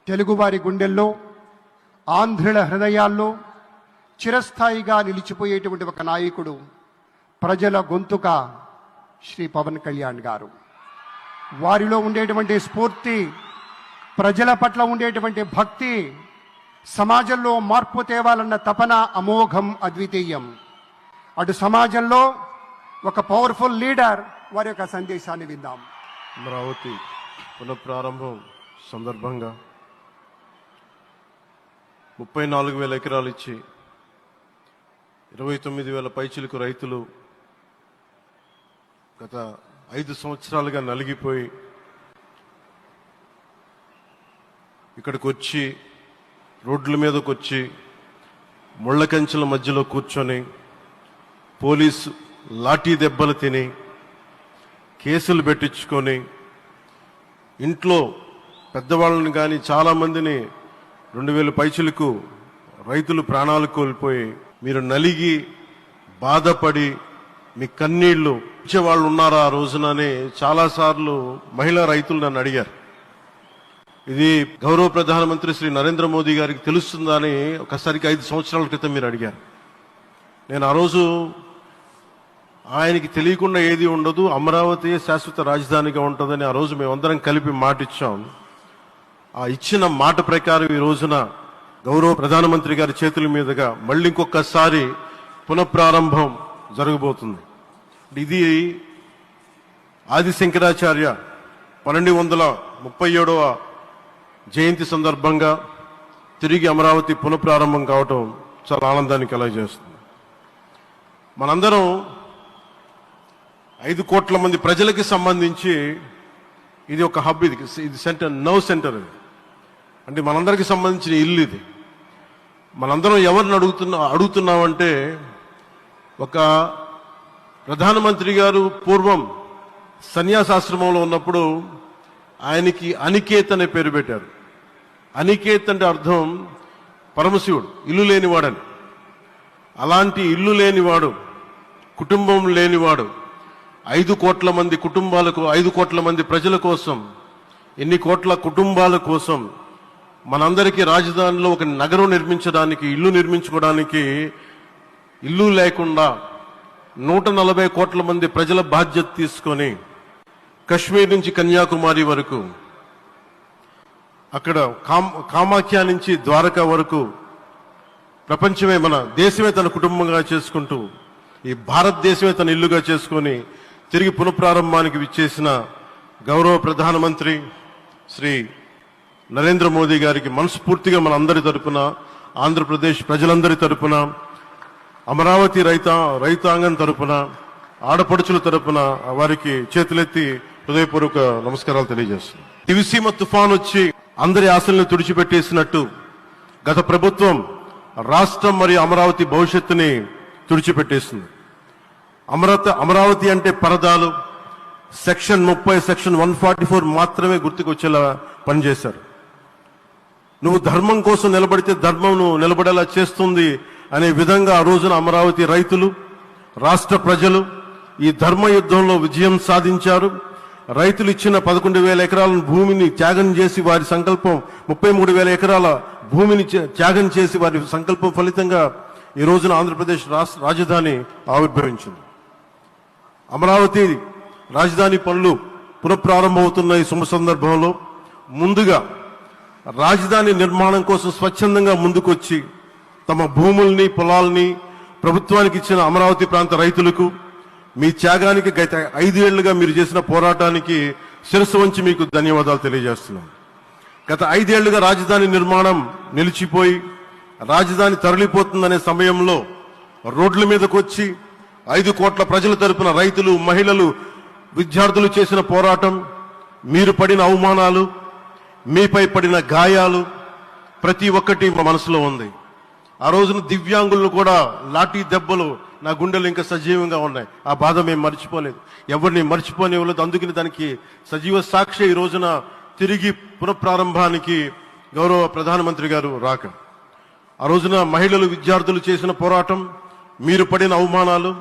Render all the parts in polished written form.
తెలుగువారి గుండెల్లో, ఆంధ్రుల హృదయాల్లో చిరస్థాయిగా నిలిచిపోయేటువంటి ఒక నాయకుడు, ప్రజల గొంతుక శ్రీ పవన్ కళ్యాణ్ గారు. వారిలో ఉండేటువంటి స్ఫూర్తి, ప్రజల పట్ల ఉండేటువంటి భక్తి, సమాజంలో మార్పు తేవాలన్న తపన అమోఘం, అద్వితీయం. అటు సమాజంలో ఒక పవర్ఫుల్ లీడర్, వారి యొక్క సందేశాన్ని విందాం. అమరావతి పునఃప్రారంభం సందర్భంగా 34,000 ఎకరాలు ఇచ్చి 29,000 పైచిలకు రైతులు గత 5 సంవత్సరాలుగా నలిగిపోయి ఇక్కడికి వచ్చి రోడ్ల మీదకి వచ్చి ముళ్ళ కంచెల మధ్యలో కూర్చొని పోలీసు లాఠీ దెబ్బలు తిని కేసులు పెట్టించుకొని ఇంట్లో పెద్దవాళ్ళని కానీ చాలామందిని 2,000 పైచులకు రైతులు ప్రాణాలు కోల్పోయి మీరు నలిగి బాధపడి మీ కన్నీళ్లు ఇచ్చేవాళ్ళు ఉన్నారా ఆ రోజునని చాలాసార్లు మహిళా రైతులు నన్ను అడిగారు. ఇది గౌరవ ప్రధానమంత్రి శ్రీ నరేంద్ర మోదీ గారికి తెలుస్తుందా అని ఒకసారికి 5 సంవత్సరాల క్రితం మీరు అడిగారు. నేను ఆ రోజు ఆయనకి తెలియకుండా ఏది ఉండదు, అమరావతి శాశ్వత రాజధానిగా ఉంటుందని ఆ రోజు మేమందరం కలిపి మాట ఇచ్చాం. ఆ ఇచ్చిన మాట ప్రకారం ఈ రోజున గౌరవ ప్రధానమంత్రి గారి చేతుల మీదుగా మళ్ళీ ఇంకొకసారి పునఃప్రారంభం జరగబోతుంది. ఇది ఆది శంకరాచార్య 1237వ జయంతి సందర్భంగా తిరిగి అమరావతి పునఃప్రారంభం కావటం చాలా ఆనందాన్ని కలగజేస్తుంది. మనందరం 5 కోట్ల మంది ప్రజలకి సంబంధించి ఇది ఒక హబ్, ఇది సెంటర్, నవ్ సెంటర్. ఇది అంటే మనందరికి సంబంధించిన ఇల్లు. ఇది మనందరం ఎవరిని అడుగుతున్నామంటే, ఒక ప్రధానమంత్రి గారు పూర్వం సన్యాసాశ్రమంలో ఉన్నప్పుడు ఆయనకి అనికేత్ అనే పేరు పెట్టారు. అనికేత్ అంటే అర్థం పరమశివుడు, ఇల్లు లేనివాడని. అలాంటి ఇల్లు లేనివాడు, కుటుంబం లేనివాడు 5 కోట్ల మంది కుటుంబాలకు, 5 కోట్ల మంది ప్రజల కోసం, ఎన్ని కోట్ల కుటుంబాల కోసం మనందరికీ రాజధానిలో ఒక నగరం నిర్మించడానికి, ఇల్లు నిర్మించుకోవడానికి ఇల్లు లేకుండా 140 కోట్ల మంది ప్రజల బాధ్యత తీసుకొని కశ్మీర్ నుంచి కన్యాకుమారి వరకు, అక్కడ కామాఖ్య నుంచి ద్వారకా వరకు ప్రపంచమే, మన దేశమే తన కుటుంబంగా చేసుకుంటూ ఈ భారతదేశమే తన ఇల్లుగా చేసుకొని తిరిగి పునఃప్రారంభానికి విచ్చేసిన గౌరవ ప్రధానమంత్రి శ్రీ నరేంద్ర మోదీ గారికి మనస్ఫూర్తిగా మన అందరి తరపున, ఆంధ్రప్రదేశ్ ప్రజలందరి తరపున, అమరావతి రైతాంగం తరపున, ఆడపడుచుల తరపున వారికి చేతులెత్తి హృదయపూర్వక నమస్కారాలు తెలియజేస్తున్నాను. దివిసీమ తుఫాన్ వచ్చి అందరి ఆశలను తుడిచిపెట్టేసినట్టు గత ప్రభుత్వం రాష్ట్రం మరియు అమరావతి భవిష్యత్తుని తుడిచిపెట్టేసింది. అమరావతి అంటే పరదాలు, సెక్షన్ 30, సెక్షన్ 144 మాత్రమే గుర్తుకొచ్చేలా పనిచేశారు. నువ్వు ధర్మం కోసం నిలబడితే ధర్మం నువ్వు నిలబడేలా చేస్తుంది అనే విధంగా ఆ రోజున అమరావతి రైతులు, రాష్ట్ర ప్రజలు ఈ ధర్మ యుద్ధంలో విజయం సాధించారు. రైతులు ఇచ్చిన 11,000 ఎకరాల భూమిని త్యాగం చేసి, వారి సంకల్పం 33,000 ఎకరాల భూమిని త్యాగం చేసి వారి సంకల్పం ఫలితంగా ఈ రోజున ఆంధ్రప్రదేశ్ రాజధాని ఆవిర్భవించింది. అమరావతి రాజధాని పనులు పునఃప్రారంభమవుతున్న ఈ శుభ సందర్భంలో ముందుగా రాజధాని నిర్మాణం కోసం స్వచ్ఛందంగా ముందుకొచ్చి తమ భూముల్ని, పొలాల్ని ప్రభుత్వానికి ఇచ్చిన అమరావతి ప్రాంత రైతులకు, మీ త్యాగానికి గత 5 ఏళ్లుగా మీరు చేసిన పోరాటానికి శిరస్సు వంచి మీకు ధన్యవాదాలు తెలియజేస్తున్నాం. గత 5 ఏళ్లుగా రాజధాని నిర్మాణం నిలిచిపోయి రాజధాని తరలిపోతుందనే సమయంలో రోడ్ల మీదకు వచ్చి 5 కోట్ల ప్రజల తరపున రైతులు, మహిళలు, విద్యార్థులు చేసిన పోరాటం, మీరు పడిన అవమానాలు, మీపై పడిన గాయాలు ప్రతి ఒక్కటి మా మనసులో ఉంది. ఆ రోజున దివ్యాంగులను కూడా లాఠీ దెబ్బలు నా గుండెలు ఇంకా సజీవంగా ఉన్నాయి. ఆ బాధ మేము మర్చిపోలేదు, ఎవరిని మర్చిపోనివ్వలేదు. అందుకని దానికి సజీవ సాక్షి ఈ రోజున తిరిగి పునఃప్రారంభానికి గౌరవ ప్రధానమంత్రి గారు రాక, ఆ రోజున మహిళలు, విద్యార్థులు చేసిన పోరాటం, మీరు పడిన అవమానాలు,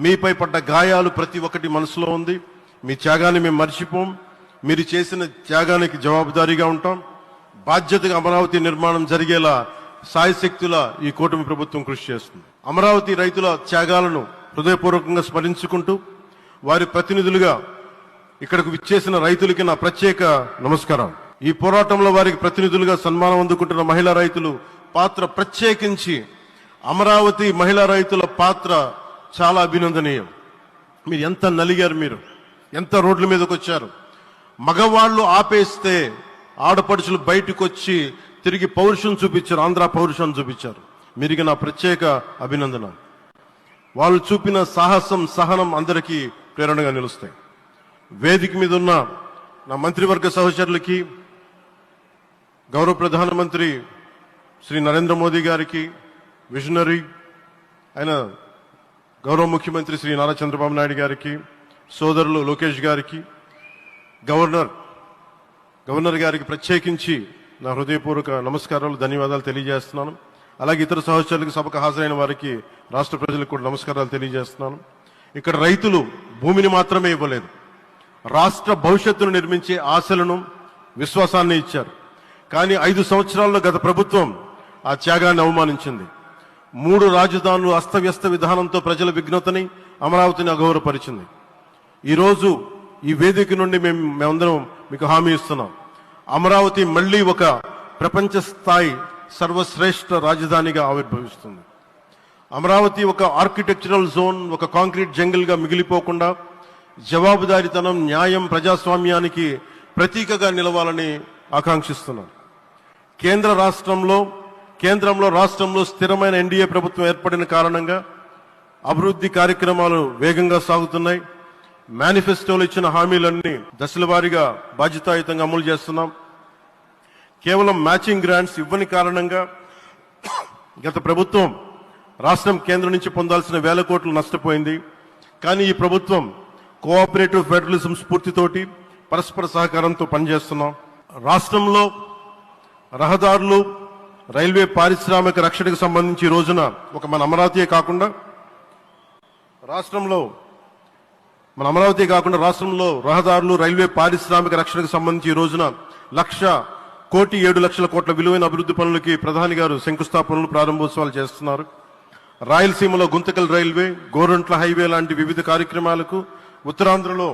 మీపై పడ్డ గాయాలు ప్రతి ఒక్కటి మనసులో ఉంది. మీ త్యాగాన్ని మేము మర్చిపోం. మీరు చేసిన త్యాగానికి జవాబుదారీగా ఉంటాం. బాధ్యతగా అమరావతి నిర్మాణం జరిగేలా సాయశక్తుల ఈ కూటమి ప్రభుత్వం కృషి చేస్తుంది. అమరావతి రైతుల త్యాగాలను హృదయపూర్వకంగా స్మరించుకుంటూ వారి ప్రతినిధులుగా ఇక్కడకు విచ్చేసిన రైతులకి నా ప్రత్యేక నమస్కారం. ఈ పోరాటంలో వారికి ప్రతినిధులుగా సన్మానం అందుకుంటున్న మహిళా రైతులు పాత్ర, ప్రత్యేకించి అమరావతి మహిళా రైతుల పాత్ర చాలా అభినందనీయం. మీరు ఎంత నలిగారు, మీరు ఎంత రోడ్ల మీదకి వచ్చారు. మగవాళ్ళు ఆపేస్తే ఆడపడుచులు బయటకు వచ్చి తిరిగి పౌరుషం చూపించారు, ఆంధ్ర పౌరుషం చూపించారు. మీరికి నా ప్రత్యేక అభినందన. వాళ్ళు చూపిన సాహసం, సహనం అందరికీ ప్రేరణగా నిలుస్తాయి. వేదిక మీద ఉన్న నా మంత్రివర్గ సహచరులకి, గౌరవ ప్రధానమంత్రి శ్రీ నరేంద్ర మోదీ గారికి, విజనరీ అయిన గౌరవ ముఖ్యమంత్రి శ్రీ నారా చంద్రబాబు నాయుడు గారికి, సోదరులు లోకేష్ గారికి, గవర్నర్ గారికి ప్రత్యేకించి నా హృదయపూర్వక నమస్కారాలు, ధన్యవాదాలు తెలియజేస్తున్నాను. అలాగే ఇతర సహచరులకు, సభకు హాజరైన వారికి, రాష్ట్ర ప్రజలకు కూడా నమస్కారాలు తెలియజేస్తున్నాను. ఇక్కడ రైతులు భూమిని మాత్రమే ఇవ్వలేదు, రాష్ట్ర భవిష్యత్తును నిర్మించే ఆశలను, విశ్వాసాన్ని ఇచ్చారు. కానీ 5 సంవత్సరాల్లో గత ప్రభుత్వం ఆ త్యాగాన్ని అవమానించింది. 3 రాజధానులు, అస్తవ్యస్త విధానంతో ప్రజల విఘ్నతని, అమరావతిని అగౌరవపరిచింది. ఈరోజు ఈ వేదిక నుండి మేమందరం మీకు హామీ ఇస్తున్నాం, అమరావతి మళ్లీ ఒక ప్రపంచ స్థాయి సర్వశ్రేష్ఠ రాజధానిగా ఆవిర్భవిస్తుంది. అమరావతి ఒక ఆర్కిటెక్చరల్ జోన్, ఒక కాంక్రీట్ జంగిల్ గా మిగిలిపోకుండా జవాబుదారీతనం, న్యాయం, ప్రజాస్వామ్యానికి ప్రతీకగా నిలవాలని ఆకాంక్షిస్తున్నాను. కేంద్రంలో రాష్ట్రంలో స్థిరమైన ఎన్డీఏ ప్రభుత్వం ఏర్పడిన కారణంగా అభివృద్ధి కార్యక్రమాలు వేగంగా సాగుతున్నాయి. మేనిఫెస్టోలో ఇచ్చిన హామీలన్నీ దశల వారీగా బాధ్యతాయుతంగా అమలు చేస్తున్నాం. కేవలం మ్యాచింగ్ గ్రాంట్స్ ఇవ్వని కారణంగా గత ప్రభుత్వం రాష్ట్రం కేంద్రం నుంచి పొందాల్సిన 1000 కోట్లు నష్టపోయింది. కానీ ఈ ప్రభుత్వం కోఆపరేటివ్ ఫెడరలిజం స్ఫూర్తితోటి, పరస్పర సహకారంతో పనిచేస్తున్నాం. రాష్ట్రంలో రహదారులు, రైల్వే, పారిశ్రామిక రక్షణకు సంబంధించి ఈ రోజున మన అమరావతి కాకుండా రాష్ట్రంలో రహదారులు, రైల్వే, పారిశ్రామిక రక్షణకు సంబంధించి ఈ రోజున 1,07,00,000 కోట్ల విలువైన అభివృద్ధి పనులకి ప్రధాని గారు శంకుస్థాపనలు, ప్రారంభోత్సవాలు చేస్తున్నారు. రాయలసీమలో గుంతకల్ రైల్వే, గోరంట్ల హైవే లాంటి వివిధ కార్యక్రమాలకు, ఉత్తరాంధ్రలో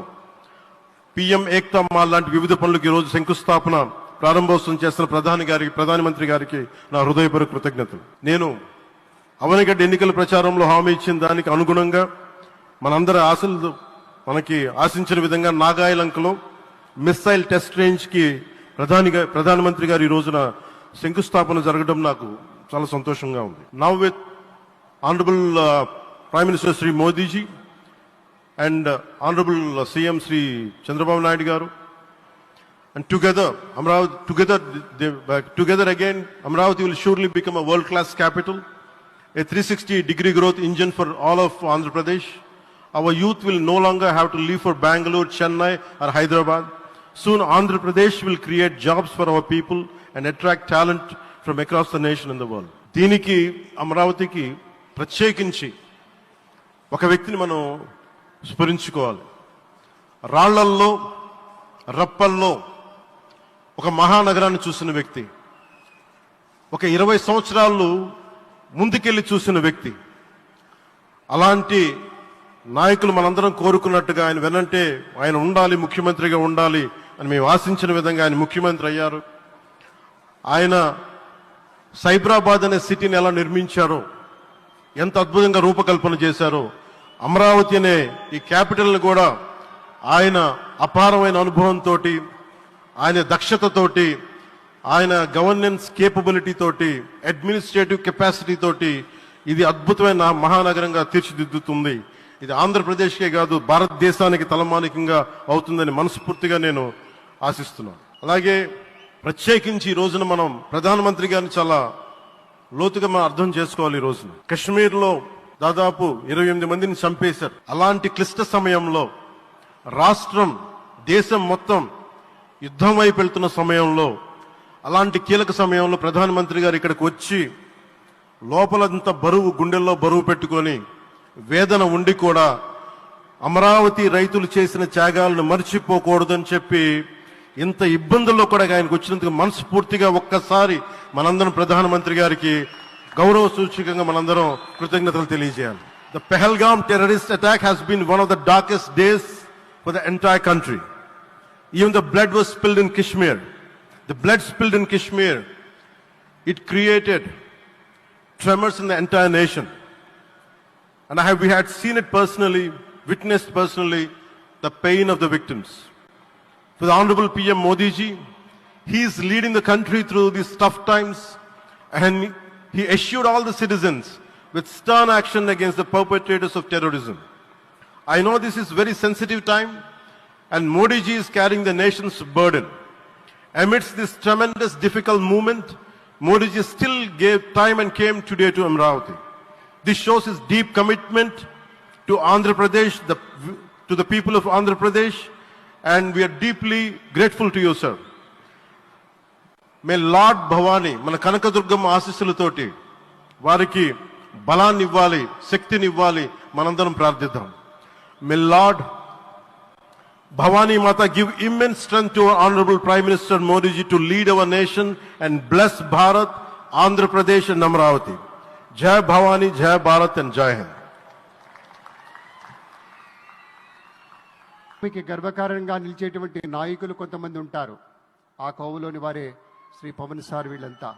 పిఎం ఏక్తా మాల్ లాంటి వివిధ పనులకు ఈరోజు శంకుస్థాపన, ప్రారంభోత్సవం చేస్తున్న ప్రధానమంత్రి గారికి నా హృదయపూర్వక కృతజ్ఞతలు. నేను అవనిగడ్డ ఎన్నికల ప్రచారంలో హామీ ఇచ్చిన దానికి అనుగుణంగా మనందరి ఆశలు మనకి ఆశించిన విధంగా నాగాయలంకలో మిస్సైల్ టెస్ట్ రేంజ్ కి ప్రధానమంత్రి గారు ఈ రోజున శంకుస్థాపన జరగడం నాకు చాలా సంతోషంగా ఉంది. Now with honourable prime minister Shri Modiji and honourable CM Shri Chandrababu Naidu గారు, and together again Amravati will surely become a world class capital, a 360-degree growth engine for all of Andhra Pradesh. Our youth will no longer have to leave for Bangalore, Chennai or Hyderabad. Soon Andhra Pradesh will create jobs for our people and attract talent from across the nation and the world. దీనికి అమరావతికి ప్రత్యేకించి ఒక వ్యక్తిని మనం స్మరించుకోవాలి. రాళ్లల్లో, రప్పల్లో ఒక మహానగరాన్ని చూసిన వ్యక్తి, ఒక 20 సంవత్సరాలు ముందుకెళ్లి చూసిన వ్యక్తి. అలాంటి నాయకులు మనందరం కోరుకున్నట్టుగా ఆయన వెనంటే ఆయన ఉండాలి, ముఖ్యమంత్రిగా ఉండాలి అని మేము ఆశించిన విధంగా ఆయన ముఖ్యమంత్రి అయ్యారు. ఆయన సైబరాబాద్ అనే సిటీని ఎలా నిర్మించారో, ఎంత అద్భుతంగా రూపకల్పన చేశారో, అమరావతి అనే ఈ క్యాపిటల్ని కూడా ఆయన అపారమైన అనుభవంతో, ఆయన దక్షతతోటి, ఆయన గవర్నెన్స్ కేపబిలిటీ తోటి, అడ్మినిస్ట్రేటివ్ కెపాసిటీ తోటి ఇది అద్భుతమైన మహానగరంగా తీర్చిదిద్దుతుంది. ఇది ఆంధ్రప్రదేశ్కే కాదు, భారతదేశానికి తలమానికంగా అవుతుందని మనస్ఫూర్తిగా నేను ఆశిస్తున్నాను. అలాగే ప్రత్యేకించి ఈ రోజున మనం ప్రధానమంత్రి గారిని చాలా లోతుగా మనం అర్థం చేసుకోవాలి. ఈ రోజున కశ్మీర్లో దాదాపు 28 మందిని చంపేశారు. అలాంటి క్లిష్ట సమయంలో, రాష్ట్రం, దేశం మొత్తం యుద్ధం వైపు వెళ్తున్న సమయంలో, అలాంటి కీలక సమయంలో ప్రధానమంత్రి గారు ఇక్కడికి వచ్చి లోపలంతా బరువు, గుండెల్లో బరువు పెట్టుకొని వేదన ఉండి కూడా అమరావతి రైతులు చేసిన త్యాగాలను మర్చిపోకూడదని చెప్పి ఇంత ఇబ్బందుల్లో కూడా ఆయనకు వచ్చినందుకు మనస్ఫూర్తిగా ఒక్కసారి మనందరం ప్రధానమంత్రి గారికి గౌరవ సూచకంగా మనందరం కృతజ్ఞతలు తెలియజేయాలి. The Pahalgam terrorist attack has been one of the darkest days for the entire country. Even the blood was spilled in Kashmir. The blood spilled in Kashmir, it created tremors in the entire nation. And we had seen it personally, witnessed personally, the pain of the victims. For the Honorable PM Modi ji, he is leading the country through these tough times, and he assured all the citizens with stern action against the perpetrators of terrorism. I know this is very sensitive time, and Modi ji is carrying the nation's burden. Amidst this tremendous difficult movement, Modi ji still gave time and came today to Amravati. This shows his deep commitment to Andhra Pradesh, to the people of Andhra Pradesh, and we are deeply grateful to you, sir. May Lord Bhavani, మన కనకదుర్గమ్మ ఆశీస్సులతోటి వారికి బలాన్ని ఇవ్వాలి, శక్తిని ఇవ్వాలి, మనందరం ప్రార్థిద్దాం. May Lord Bhavani Mata give immense strength to our Honorable Prime Minister Modi ji to lead our nation and bless Bharat, Andhra Pradesh and Amravati. Jai Bhavani, Jai Bharat and Jai Hind. మీకు గర్వకారణంగా నిలిచేటువంటి నాయకులు కొంతమంది ఉంటారు. ఆ కోవలోని వారే Shri Pawan sir వీళ్ళంతా.